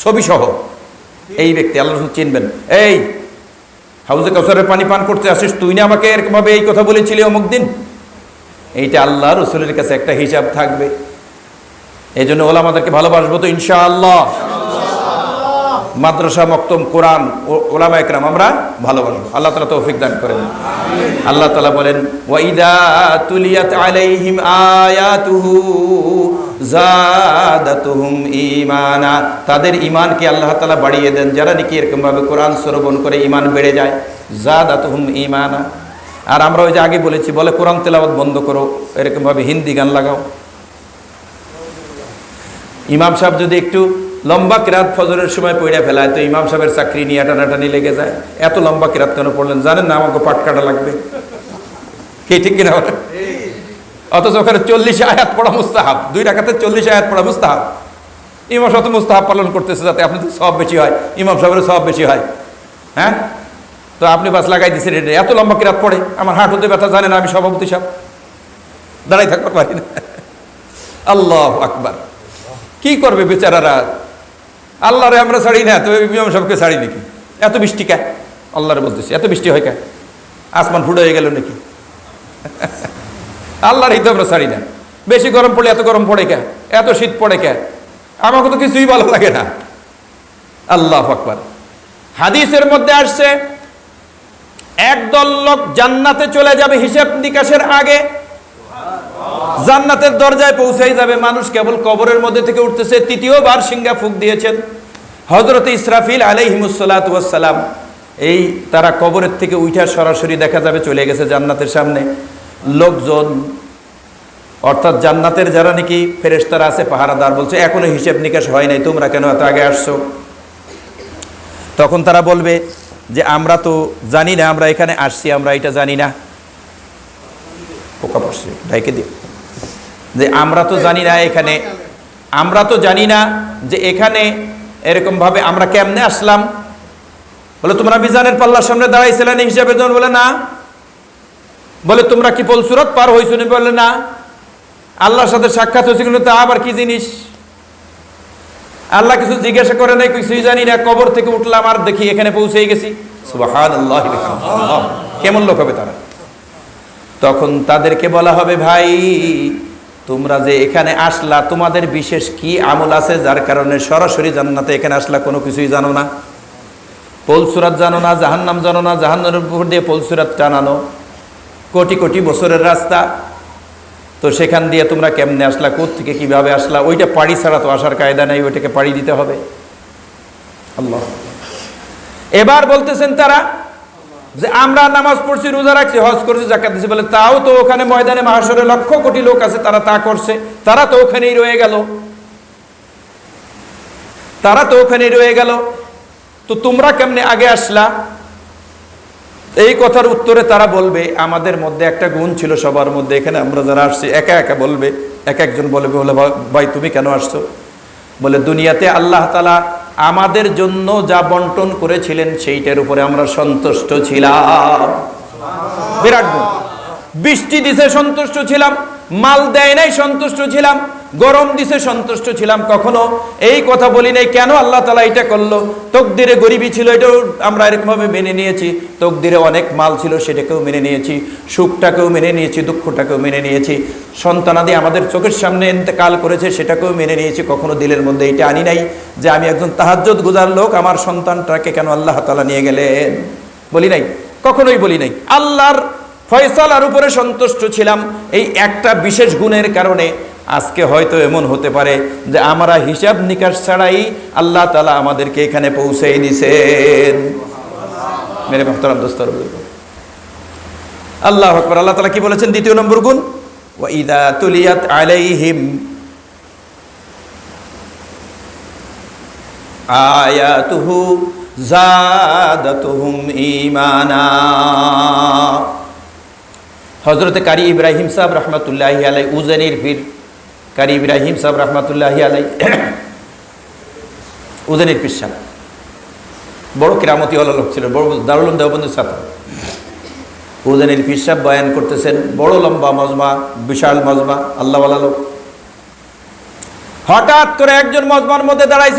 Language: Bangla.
ছবি সহ। এই ব্যক্তি আল্লাহ রাসূল চিনবেন। এই হাউজে কাউসারের পানি পান করতে আসিস, তুই না আমাকে এরকম ভাবে এই কথা বলেছিলি অমুক দিন। এইটা আল্লাহ রাসূলের কাছে একটা হিসাব থাকবে। এই জন্য ওলামাদেরকে ভালোবাসবো তো ইনশাআল্লাহ। মাদ্রাসা, মক্তব, কোরআন, ওলামা একরাম আমরা ভালোবাসবো। আল্লাহ তাআলা তৌফিক দান করেন। আল্লাহ তাআলা বলেন, ওয়াইদা তুলিয়াত আলাইহিম আয়াতুহু যাদাতুহুম ঈমানা, তাদের ঈমানকে আল্লাহ তাআলা বাড়িয়ে দেন। যারা নাকি এরকম ভাবে কোরআন শ্রবণ করে ঈমান বেড়ে যায়, যাদাতুহুম ঈমানা। আর আমরা ওই যে আগে বলেছি, বলে কোরআন তেলাওয়াত বন্ধ করো, এরকম ভাবে হিন্দি গান লাগাও। ইমাম সাহেব যদি একটু লম্বা কিরাত ফজরের সময় পড়ে ফেলায়, তো ইমাম সাহেবের চাকরি নিয়ে টানাটানি লেগে যায়। এত লম্বা কিরাত কেন পড়লেন? জানেন না আমাকে পাট কাটা লাগবে? কে ঠিক কিনা? অথচ ওখানে 40 আয়াত পড়া মুস্তাহাব, 2 রাকাতে 40 আয়াত পড়া মুস্তাহাব। ইমাম সাহেব তো মুস্তাহাব পালন করতেছে যাতে আপনাদের সওয়াব বেশি হয়, ইমাম সাহেবের সওয়াব বেশি হয়। হ্যাঁ, তো আপনি বাস লাগাই দিচ্ছেন এটা। এত লম্বা কিরাত পড়ে আমার হাঁটুতে ব্যথা, জানেন আমি সভাপতি সাহেব, দাঁড়াই থাকতে পারি না। আল্লাহু আকবার। কি করবে বেচারারা? আল্লাহরে আমরা ছাড়ি না, তো ইমাম সাহেবকে ছাড়ি নাকি? এত বৃষ্টি কে? আল্লাহরে বলতেছি, এত বৃষ্টি হয় কে? আসমান ফুটো হয়ে গেল নাকি? আল্লাহর হিত আমরা ছাড়ি না। বেশি গরম পড়লে এত গরম পড়ে কে? এত শীত পড়ে কে? আমাকে তো কিছুই ভালো লাগে না। আল্লাহু আকবার। হাদিসের মধ্যে আসছে, একদল লোক জান্নাতে চলে যাবে হিসাব নিকাশের আগে, জান্নাতের দরজায় পৌঁছাই যাবে। মানুষ কেবল কবরের মধ্যে থেকে উঠতেছে, তৃতীয়বার সিংহা ফুঁক দিয়েছেন হযরত ইসরাফিল আলাইহিমুস সালাতু ওয়াস সালাম। এই তারা কবরের থেকে উঠা সরাসরি দেখা যাবে চলে গেছে জান্নাতের সামনে। লোকজন অর্থাৎ জান্নাতের যারা নাকি ফেরেশতারা আছে, পাহারাদার, বলছে এখনো হিসাব নিকাশ হয় নাই, তোমরা কেন এত আগে আসছো? তখন তারা বলবে যে আমরা তো জানি না, আমরা এখানে আসছি, আমরা এটা জানি না। পোকা পড়ছে, ঢাইকে দিও। যে আমরা তো জানি না এখানে, আমরা তো জানি না যে এখানে এরকম ভাবে আমরা কেমনে আসলাম। বলে তোমরা মিজানের পাল্লার সামনে দাঁড়াইছিলেন হিসাবে? বলে না। বলে তোমরা কি পলসুরাত পার হইছো? বলে না। আল্লাহর সাথে সাক্ষাৎ হয়েছে, কিন্তু তা আবার কি জিনিস? আল্লাহ কিছু জিজ্ঞাসা করে নাই, কিছুই জানি না, কবর থেকে উঠলাম আর দেখি এখানে পৌঁছে গেছি। সুবহানাল্লাহ। কেমন লোক হবে তারা? তখন তাদেরকে বলা হবে, ভাই তোমরা যে এখানে আসলা, তোমাদের বিশেষ কি আমল আছে যার কারণে সরাসরি জান্নাতে এখানে আসলা? কোনো কিছুই জানো না, পলসুরাত জানো না, জাহান্নাম জানো না, জাহান্নামের উপর দিয়ে পলসুরাত টানানো, কোটি কোটি বছরের রাস্তা, তো সেখান দিয়ে তোমরা কেমনে আসলা? কোত্থেকে কিভাবে আসলা? ওইটা পাড়ি ছাড়া তো আসার কায়দা নাই, ওইটাকে পাড়ি দিতে হবে। আল্লাহ। এবার বলতেছেন তারা যে আমরা নামাজ পড়ছি, রোজা রাখছি, হজ করছি, যাকাত দিছি। বলে তাও তো ওখানে ময়দানে মাহশরে লক্ষ কোটি লোক আছে, তারা তা করছে, তারা তো ওখানেই রয়ে গেল, তারা তো ওখানেই রয়ে গেল, তো তোমরা কেমনে আগে আসলা? এই কথার উত্তরে তারা বলবে, আমাদের মধ্যে একটা গুণ ছিল সবার মধ্যে, এখানে আমরা যারা আসছি একা একা বলবে, এক একজন বলবে, বলে ভাই তুমি কেন আসছো? বলে দুনিয়াতে আল্লাহ তাআলা আমাদের জন্য যা বন্টন করেছিলেন সেইটার উপরে আমরা সন্তুষ্ট ছিলাম। বিরাট গুণ। বৃষ্টি দিছে সন্তুষ্ট ছিলাম, মাল দেয় নাই সন্তুষ্ট ছিলাম, গরম দিছে সন্তুষ্ট ছিলাম, কখনো এই কথা বলি নাই কেন আল্লাহ তাআলা এটা করলো। তকদিরে গরিবী ছিল, এটাও আমরা এরকমভাবে মেনে নিয়েছি। তকদিরে অনেক মাল ছিল, সেটাকেও মেনে নিয়েছি। সুখটাকেও মেনে নিয়েছি, দুঃখটাকেও মেনে নিয়েছি। সন্তানাদি আমাদের চোখের সামনে ইন্তেকাল করেছে, সেটাকেও মেনে নিয়েছি। কখনো দিলের মধ্যে এটা আনি নাই যে আমি একজন তাহাজ্জুদ গুজার লোক, আমার সন্তানটাকে কেন আল্লাহ তাআলা নিয়ে গেলেন, বলি নাই, কখনোই বলি নাই। আল্লাহর ফয়সালার উপরে সন্তুষ্ট ছিলাম। এই একটা বিশেষ গুণের কারণে আজকে হয়তো এমন হতে পারে যে আমরা হিসাব নিকাশ ছাড়াই আল্লাহ তাআলা আমাদেরকে এখানে পৌঁছে দিয়েছেন। মেরে মুহতারাম দোস্ত, আল্লাহু আকবার। আল্লাহ তাআলা কি বলেছেন? দ্বিতীয় নম্বর গুণ, ওয়া ইযা তুলিয়াত আলাইহিম আয়াতুহু যাদাতুহুম ঈমানা। হযরতে কারি ইব্রাহিম সাহেব রহমাতুল্লাহি আলাইহি, উজানির পীর কারি ইব্রাহিম সাহেব রহমাতুল্লাহি আলাইহি, উজানির পীর সাহেব বড় কিরামতিওয়ালা লোক ছিল, বড় দারুল উলুম দেওবন্দের ছাত্র। উজানির পীর সাহেব বয়ান করতেছেন, বড় লম্বা মজমা, বিশাল মজমা, আল্লাহওয়ালা লোক। হঠাৎ করে একজন মজমার মধ্যে দাঁড়াইছে।